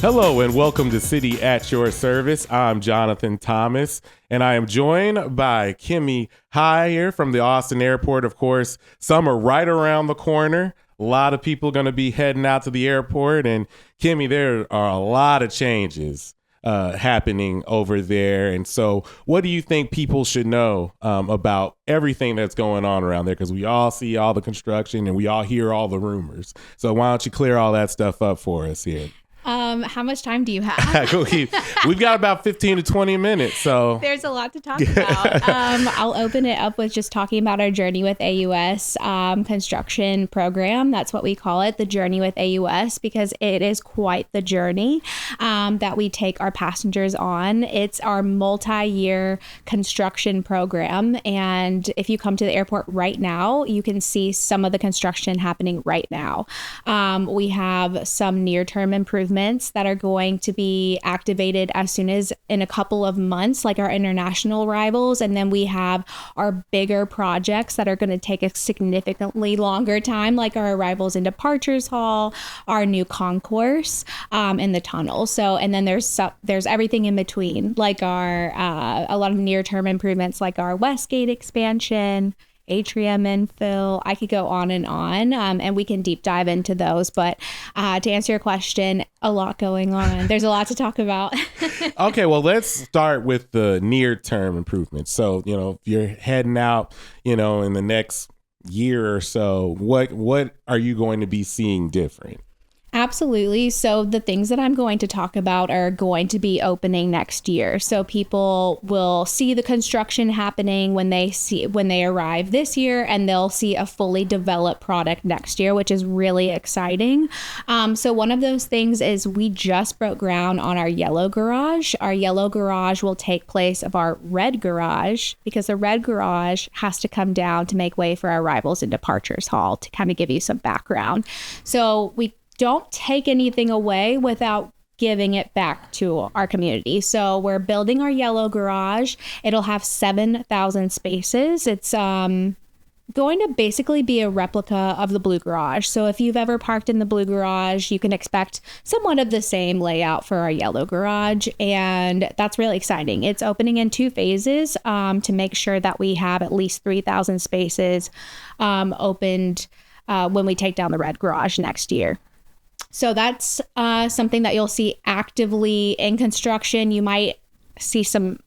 Hello and welcome to City at Your Service. I'm Jonathan Thomas, and I am joined by Kimmy Hire from the Austin Airport. Of course, summer right around the corner. A lot of people going to be heading out to the airport. And Kimmy, there are a lot of changes happening over there. And so what do you think people should know about everything that's going on around there? Because we all see all the construction and we all hear all the rumors. So why don't you clear all that stuff up for us here? How much time do you have? We've got about 15 to 20 minutes, so There's a lot to talk about. I'll open it up with just talking about our Journey with AUS construction program. That's what we call it, the Journey with AUS, because it is quite the journey that we take our passengers on. It's our multi-year construction program, and if you come to the airport right now, you can see some of the construction happening right now. We have some near-term improvements that are going to be activated as soon as in a couple of months, like our international arrivals. And then we have our bigger projects that are going to take a significantly longer time, like our arrivals and departures hall, our new concourse, and the tunnel. So, and then there's everything in between, like our a lot of near-term improvements, like our Westgate expansion, atrium infill. I could go on, and we can deep dive into those. But to answer your question, a lot going on. There's a lot to talk about. Okay, well, let's start with the near-term improvements. So, if you're heading out, in the next year or so, what are you going to be seeing different? Absolutely. So the things that I'm going to talk about are going to be opening next year. So people will see the construction happening when they arrive this year, and they'll see a fully developed product next year, which is really exciting. So one of those things is we just broke ground on our yellow garage. Our yellow garage will take place of our red garage, because the red garage has to come down to make way for our arrivals and departures hall, to kind of give you some background. So we don't take anything away without giving it back to our community. So we're building our yellow garage. It'll have 7,000 spaces. It's going to basically be a replica of the blue garage. So if you've ever parked in the blue garage, you can expect somewhat of the same layout for our yellow garage. And that's really exciting. It's opening in 2 phases to make sure that we have at least 3,000 spaces opened when we take down the red garage next year. So that's something that you'll see actively in construction. You might see some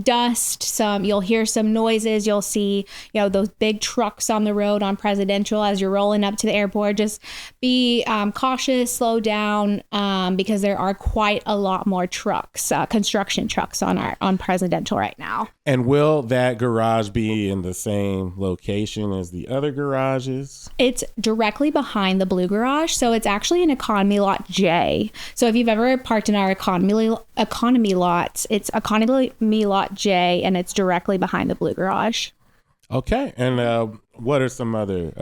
dust, you'll hear some noises. You'll see, those big trucks on the road on Presidential as you're rolling up to the airport. Just be cautious, slow down, because there are quite a lot more trucks, construction trucks on Presidential right now. And will that garage be in the same location as the other garages? It's directly behind the blue garage. So it's actually an economy lot J. So if you've ever parked in our economy lots, it's economy lot J, and it's directly behind the blue garage. Okay. And what's another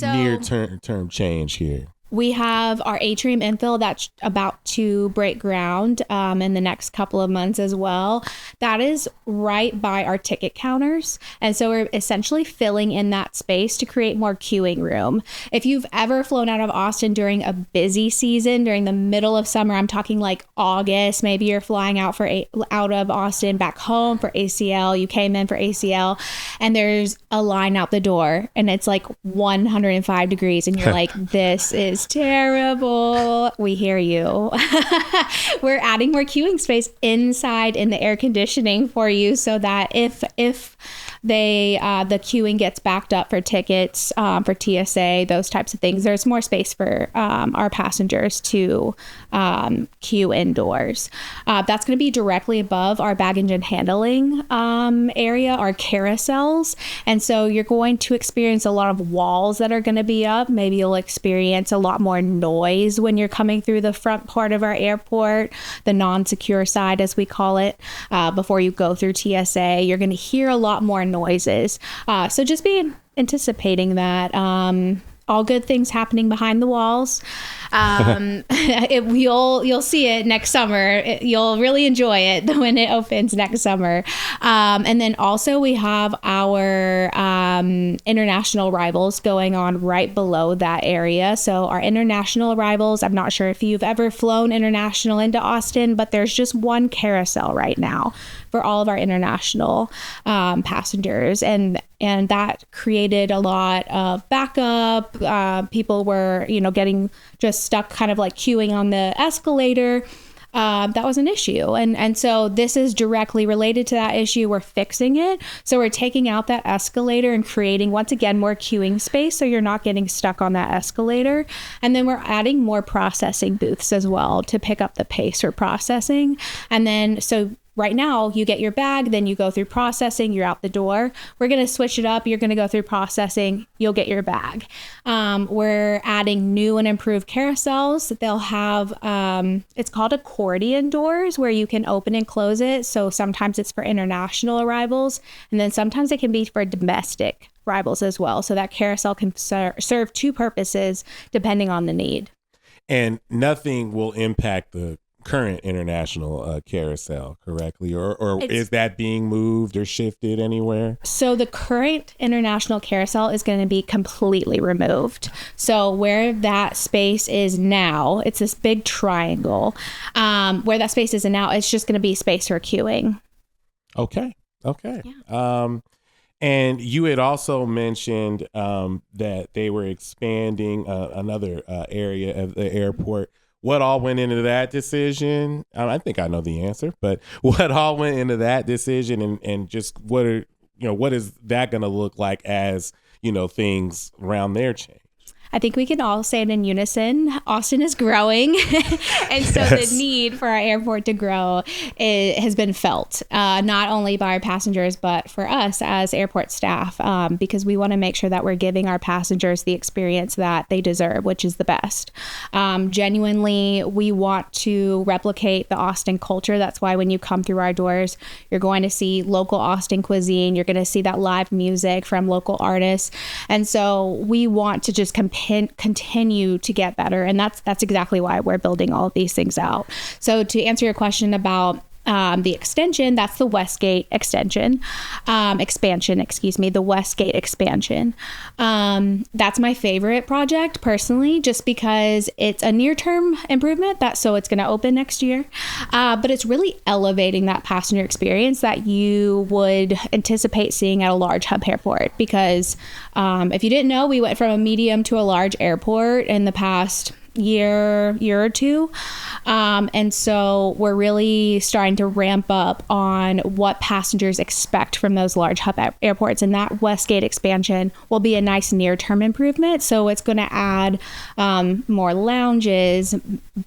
near-term change here? We have our atrium infill that's about to break ground in the next couple of months as well. That is right by our ticket counters. And so we're essentially filling in that space to create more queuing room. If you've ever flown out of Austin during a busy season, during the middle of summer, I'm talking like August, maybe you're flying out of Austin back home for ACL, you came in for ACL, and there's a line out the door, and it's like 105 degrees, and you're like, this is terrible. We hear you. We're adding more queuing space inside in the air conditioning for you, so that if the queuing gets backed up for tickets, for TSA, those types of things, there's more space for our passengers to queue indoors. That's going to be directly above our baggage and handling area, our carousels. And so you're going to experience a lot of walls that are going to be up. Maybe you'll experience a lot more noise when you're coming through the front part of our airport, the non-secure side, as we call it, before you go through TSA. You're going to hear a lot more noises. So just be anticipating that. all good things happening behind the walls. You'll see it next summer. You'll really enjoy it when it opens next summer. And then also we have our international arrivals going on right below that area. So our international arrivals, I'm not sure if you've ever flown international into Austin, but there's just one carousel right now for all of our international passengers. And that created a lot of backup. People were, getting just stuck kind of like queuing on the escalator. That was an issue. And so this is directly related to that issue. We're fixing it. So we're taking out that escalator and creating, once again, more queuing space so you're not getting stuck on that escalator. And then we're adding more processing booths as well to pick up the pace for processing. And then so right now, you get your bag, then you go through processing, you're out the door. We're going to switch it up. You're going to go through processing, you'll get your bag. We're adding new and improved carousels. They'll have, it's called accordion doors, where you can open and close it. So sometimes it's for international arrivals, and then sometimes it can be for domestic arrivals as well. So that carousel can serve two purposes depending on the need. And nothing will impact the current international carousel, correctly? Or is that being moved or shifted anywhere? So the current international carousel is going to be completely removed. So where that space is now, it's this big triangle. Where that space is now, it's just going to be space for queuing. Okay. Yeah. And you had also mentioned that they were expanding another area of the airport. What all went into that decision? I think I know the answer, but what all went into that decision, and just what is that going to look like as, things around there change? I think we can all say it in unison. Austin is growing. And so the need for our airport to grow has been felt, not only by our passengers, but for us as airport staff, because we want to make sure that we're giving our passengers the experience that they deserve, which is the best. Genuinely, we want to replicate the Austin culture. That's why when you come through our doors, you're going to see local Austin cuisine. You're going to see that live music from local artists. And so we want to just continue to get better. And that's exactly why we're building all of these things out. So to answer your question about the extension, that's the Westgate expansion, the Westgate expansion. That's my favorite project personally, just because it's a near-term improvement so it's going to open next year. But it's really elevating that passenger experience that you would anticipate seeing at a large hub airport. Because if you didn't know, we went from a medium to a large airport in the past year or two. And so we're really starting to ramp up on what passengers expect from those large hub airports. And that Westgate expansion will be a nice near-term improvement. So it's going to add more lounges,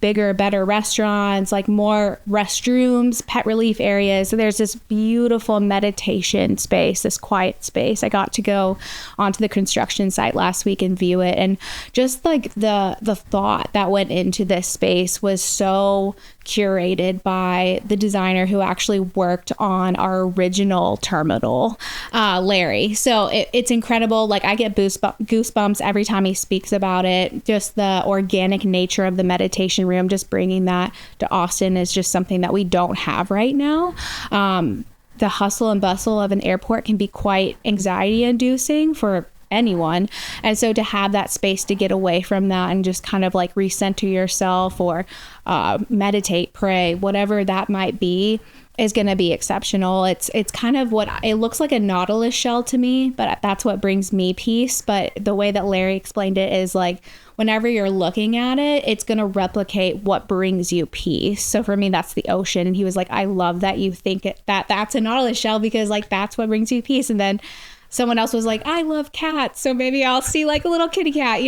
bigger, better restaurants, like more restrooms, pet relief areas. So there's this beautiful meditation space, this quiet space. I got to go onto the construction site last week and view it. And just like the thought that went into this space was so curated by the designer who actually worked on our original terminal, Larry. So it's incredible. Like, I get goosebumps every time he speaks about it. Just the organic nature of the meditation room, just bringing that to Austin is just something that we don't have right now. The hustle and bustle of an airport can be quite anxiety inducing for anyone. And so to have that space to get away from that and just kind of like recenter yourself or meditate, pray, whatever that might be, is going to be exceptional. It's kind of it looks like a nautilus shell to me, but that's what brings me peace. But the way that Larry explained it is like, whenever you're looking at it, it's going to replicate what brings you peace. So for me, that's the ocean. And he was like, I love that you think that's a nautilus shell, because like, that's what brings you peace. And then someone else was like, I love cats, so maybe I'll see like a little kitty cat,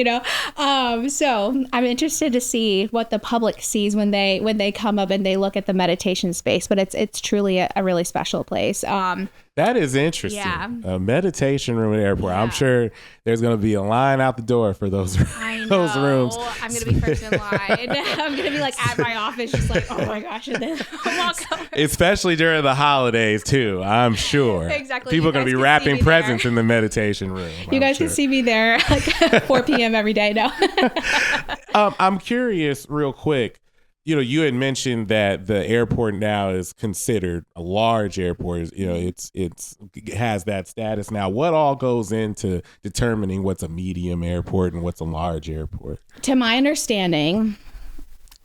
So I'm interested to see what the public sees when they come up and they look at the meditation space. But it's truly a really special place. That is interesting. Yeah. A meditation room at the airport. I'm sure there's going to be a line out the door for those those rooms. I'm going to be first in line. I'm going to be like at my office just like, oh my gosh. And then I'll walk over. Especially during the holidays too, I'm sure. Exactly. People You are going to guys be can see wrapping me presents there. in the meditation room. You guys can see me there like 4 p.m. every day now. I'm curious real quick. You know, you had mentioned that the airport now is considered a large airport. You know, it has that status now. What all goes into determining what's a medium airport and what's a large airport? To my understanding,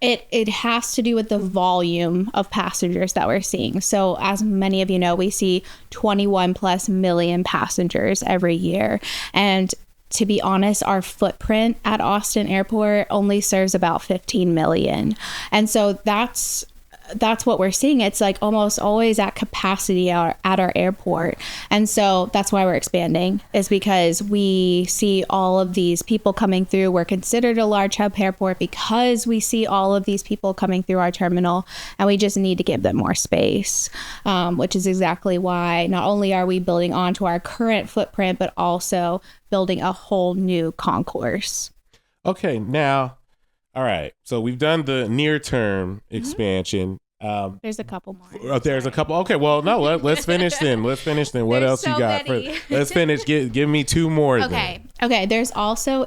it has to do with the volume of passengers that we're seeing. So as many of you know, we see 21 plus million passengers every year. And to be honest, our footprint at Austin Airport only serves about 15 million. And so that's what we're seeing. It's like almost always at capacity at our airport. And so that's why we're expanding, is because we see all of these people coming through. We're considered a large hub airport because we see all of these people coming through our terminal, and we just need to give them more space, which is exactly why not only are we building onto our current footprint, but also building a whole new concourse. Okay, now, all right. So we've done the near-term expansion. There's a couple more. There's a couple. Okay, well, no, let's finish then. Let's finish then. What There's else you so got? many. Let's finish. Give me two more. Okay. Okay. There's also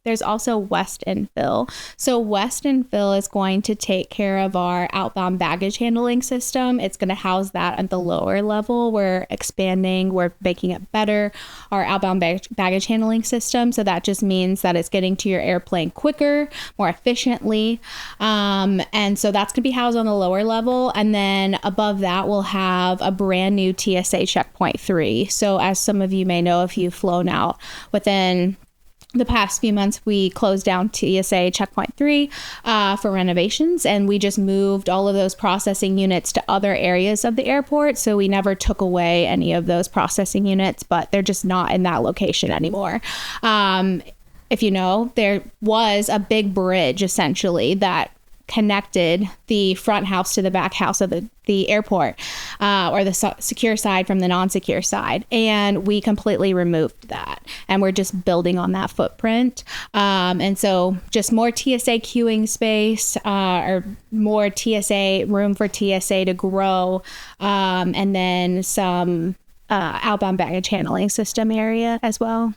there's also West Infill. So West Infill is going to take care of our outbound baggage handling system. It's going to house that at the lower level. We're expanding. We're making it better, our outbound baggage handling system. So that just means that it's getting to your airplane quicker, more efficiently. And so that's going to be housed on the lower level. And then above that, we'll have a brand new TSA Checkpoint 3. So as some of you may know, if you've flown out within the past few months, we closed down TSA Checkpoint 3 for renovations, and we just moved all of those processing units to other areas of the airport. So we never took away any of those processing units, but they're just not in that location anymore. If you know, there was a big bridge essentially that connected the front house to the back house of the airport, or the secure side from the non-secure side. And we completely removed that. And we're just building on that footprint. And so just more TSA queuing space, or more TSA room for TSA to grow. And then some outbound baggage handling system area as well.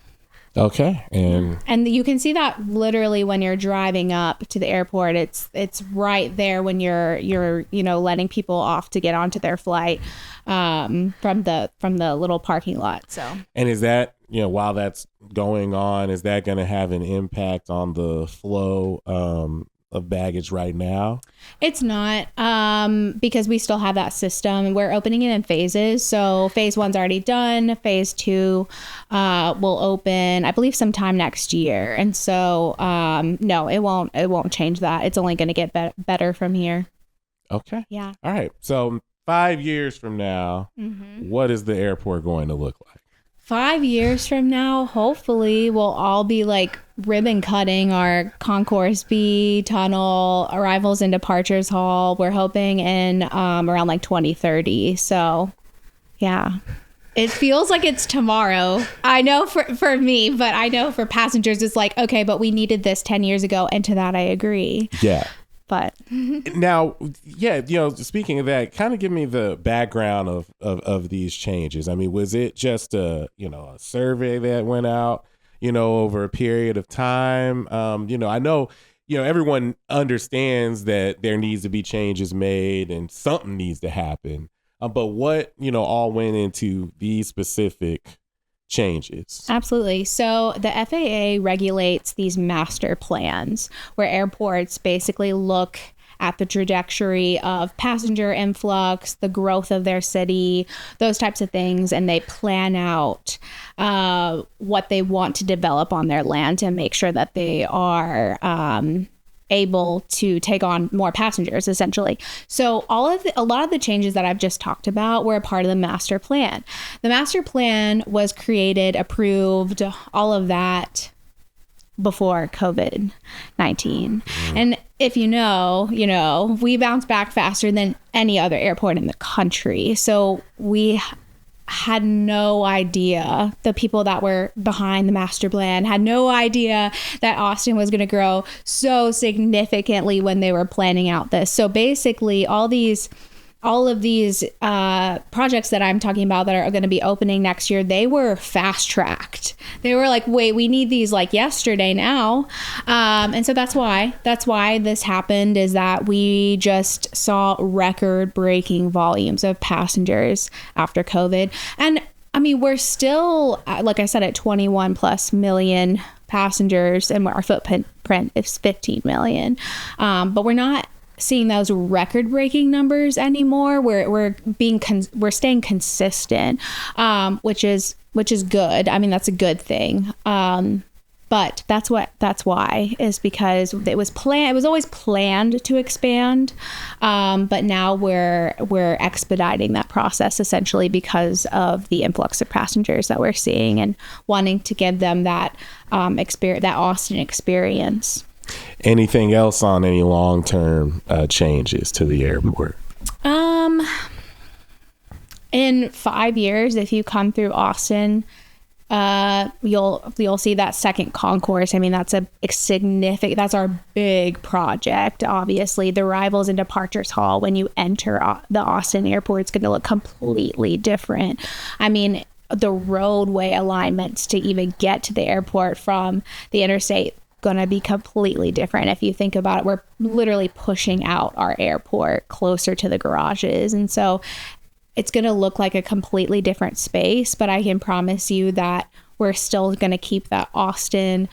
Okay. And you can see that literally when you're driving up to the airport. It's right there when you're letting people off to get onto their flight, from the little parking lot. So, and is that, while that's going on, is that going to have an impact on the flow of baggage right now? It's not, because we still have that system. We're opening it in phases. So phase 1's already done. Phase 2 will open, I believe, sometime next year. And so no, it won't change that. It's only going to get better from here. Okay. Yeah. All right. So 5 years from now, what is the airport going to look like? 5 years from now, hopefully we'll all be like ribbon cutting our Concourse B tunnel, arrivals and departures hall. We're hoping in around like 2030. So yeah, it feels like it's tomorrow. I know for me, but I know for passengers it's like, okay, but we needed this 10 years ago. And to that I agree. Yeah. But now, yeah, speaking of that, kind of give me the background of these changes. I mean, was it just a survey that went out, over a period of time? I know, everyone understands that there needs to be changes made and something needs to happen. But what, all went into these specific changes? Absolutely. So the FAA regulates these master plans where airports basically look at the trajectory of passenger influx, the growth of their city, those types of things, and they plan out what they want to develop on their land to make sure that they are able to take on more passengers, essentially. So a lot of the changes that I've just talked about were a part of the master plan. The master plan was created, approved, all of that before COVID-19. And if you know, we bounce back faster than any other airport in the country. So we had no idea, the people that were behind the master plan had no idea that Austin was going to grow so significantly when they were planning out this. So basically all of these projects that I'm talking about that are going to be opening next year, they were fast tracked. They were like, wait, we need these like yesterday now. And so that's why this happened, is that we just saw record breaking volumes of passengers after COVID. And I mean, we're still, like I said, at 21 plus million passengers, and our footprint is 15 million. But we're not seeing those record-breaking numbers anymore. We're staying consistent, which is good. I mean, that's a good thing. But that's why, is because it was always planned to expand, but now we're expediting that process essentially because of the influx of passengers that we're seeing and wanting to give them that that Austin experience. Anything else on any long-term changes to the airport? In 5 years, if you come through Austin, you'll see that second concourse. I mean, that's our big project. Obviously, the arrivals and departures hall when you enter the Austin airport, it's going to look completely different. I mean, the roadway alignments to even get to the airport from the interstate going to be completely different. If you think about it, we're literally pushing out our airport closer to the garages, and so it's going to look like a completely different space. But I can promise you that we're still going to keep that Austin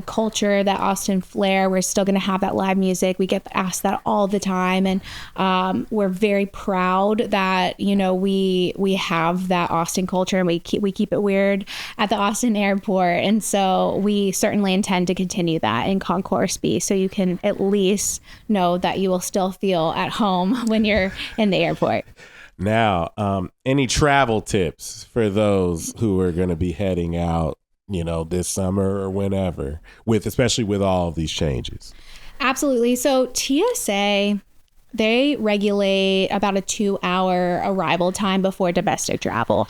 culture, that Austin flair. We're still going to have that live music. We get asked that all the time, and we're very proud that we have that Austin culture, and we keep it weird at the Austin airport. And so we certainly intend to continue that in Concourse B, so you can at least know that you will still feel at home when you're in the airport. Now, any travel tips for those who are going to be heading out, this summer or whenever, especially with all of these changes? Absolutely. So TSA, they regulate about a 2-hour arrival time before domestic travel.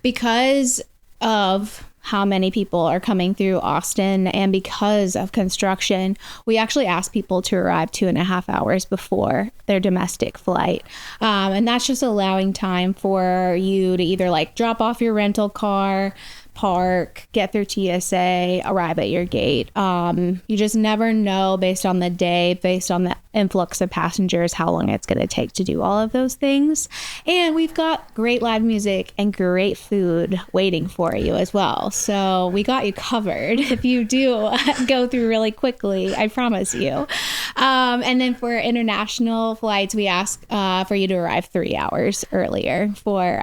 Because of how many people are coming through Austin and because of construction, we actually ask people to arrive 2.5 hours before their domestic flight. And that's just allowing time for you to either drop off your rental car, park, get through TSA, arrive at your gate. You just never know, based on the day, based on the influx of passengers, how long it's going to take to do all of those things. And we've got great live music and great food waiting for you as well. So we got you covered if you do go through really quickly, I promise you. And then for international flights, we ask for you to arrive 3 hours earlier for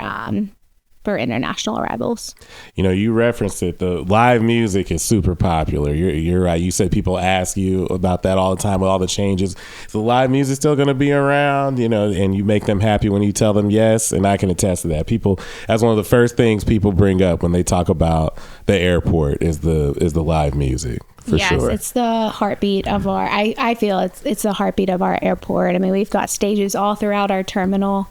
international arrivals. You referenced it. The live music is super popular. You're right. You said people ask you about that all the time with all the changes. Is the live music still going to be around? And you make them happy when you tell them yes. And I can attest to that. That's one of the first things people bring up when they talk about the airport is the live music. Yes, sure. It's the heartbeat of I feel it's the heartbeat of our airport. I mean, we've got stages all throughout our terminal.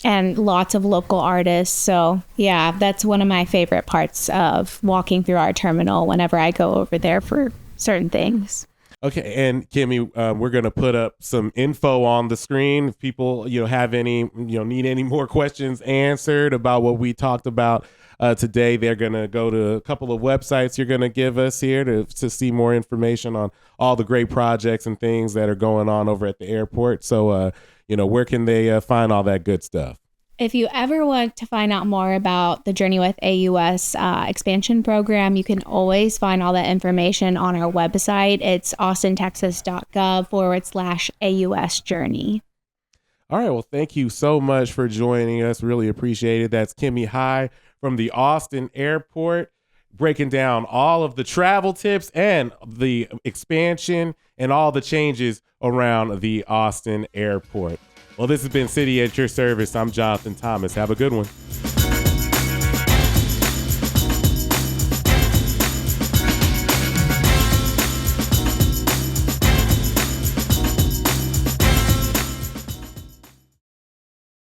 And lots of local artists. So yeah, that's one of my favorite parts of walking through our terminal whenever I go over there for certain things. Okay, and Kimmy, we're going to put up some info on the screen. If people, have any, need any more questions answered about what we talked about today, they're going to go to a couple of websites you're going to give us here to see more information on all the great projects and things that are going on over at the airport. So, where can they find all that good stuff? If you ever want to find out more about the Journey with AUS expansion program, you can always find all that information on our website. It's austintexas.gov/AUS Journey. All right. Well, thank you so much for joining us. Really appreciate it. That's Kimmy High from the Austin Airport, breaking down all of the travel tips and the expansion and all the changes around the Austin Airport. Well, this has been City at Your Service. I'm Jonathan Thomas. Have a good one.